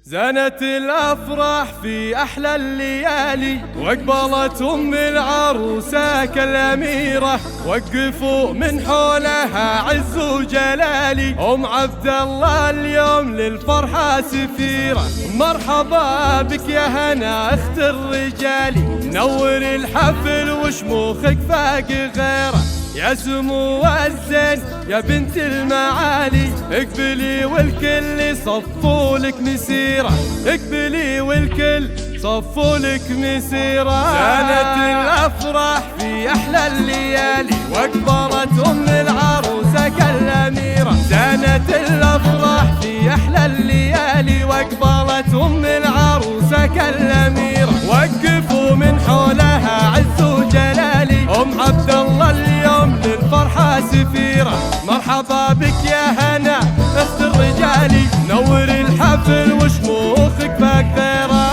زانت الأفراح في أحلى الليالي، واقبلت أم العروسة كالأميرة، وقفوا من حولها عز وجلالي. أم عبد الله اليوم للفرحة سفيرة، مرحبا بك يا هنا أخت الرجالي، نور الحفل وشموخك فاق غيره، يا سمو الزين يا بنت المعالي. اقبلي والكل صفوا لك مسيرة، اقبلي والكل صفوا لك مسيرة. زانت الأفراح في أحلى الليالي، واكبرت أم العروسة كالأميرة. زانت الأفراح في أحلى الليالي، واكبرت أم العروسة كالأميرة، وقفوا من حولها عز وجلالي. أم عبد الله اليوم للفرحة سفيرة، مرحبا بك يا هنا أخت الرجالي، نور الحفل وشموخك فاق غيره.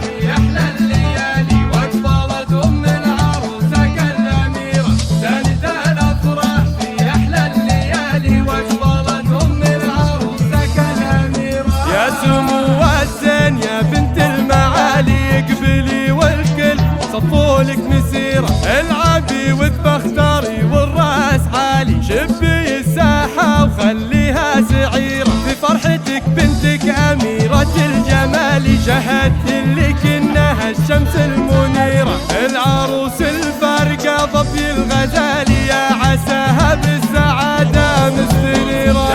في أحلى الليالي، واقبلت أم العروسة كالأميرة. زانت الأفراح في أحلى الليالي، واقبلت أم العروسة كالأميرة. يا سمو الزين يا بنت المعالي، اقبلي والكل صفوا لك مسيرة. العبي وتبختري والراس عالي، شبي الساحة وخليها سعيرة، في فرحتك بنتك أميرة الجمال، شهدت لك إنها الشمس المنيرة. العروس الفارقة ضبي الغزالي، يا عساها بالسعادة مستنيرة.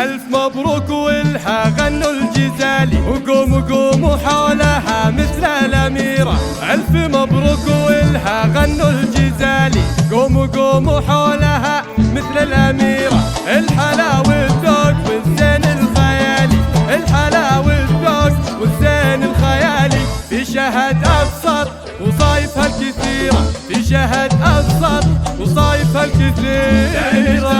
ألف مبروك والها غنوا الجزالي، وقوموا قوموا حولها مثل الأميرة. ألف مبروك والها غنوا الجزالي، قوموا قوموا حولها مثل الأميرة. الحلا والذوق والزين الخيالي، الحلا والذوق والزين الخيالي، في شهد أبسط وصايفها الكثيرة، في شهد أبسط وصايفها الكثيرة.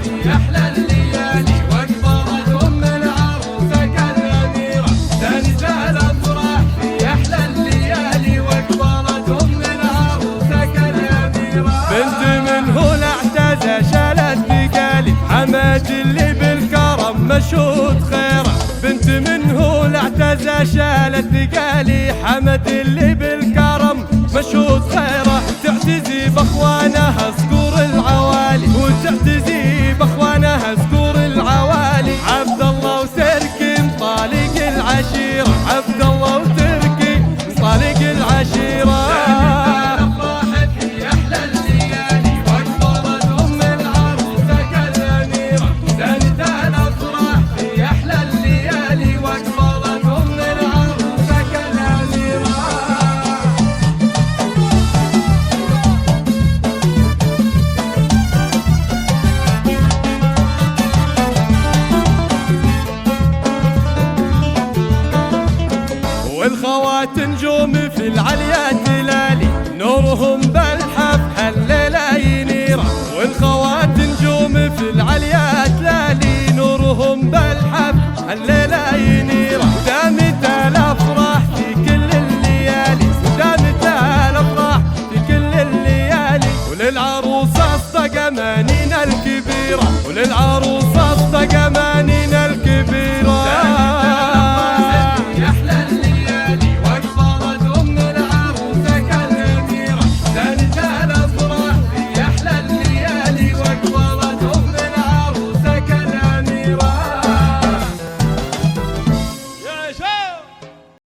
في أحلى الليالي، واكبرت أم العروسة كالأميرة. زانت الأفراح في أحلى الليالي، واكبرت أم العروسة كالأميرة. بنت منه الاعتزى شالت بقالي، حمد اللي بالكرم مشهود خيره. بنت منه الاعتزى شالت بقالي، حمد اللي بالكرم مشهود خيره. وتعتزي باخوانها صقور العوالي، وتعتزي باخوانها صقور العوالي. عبد الله وتركي مطالق العشيرة، عبد الله وتركي مطالق العشيرة. والخوات نجوم في العليات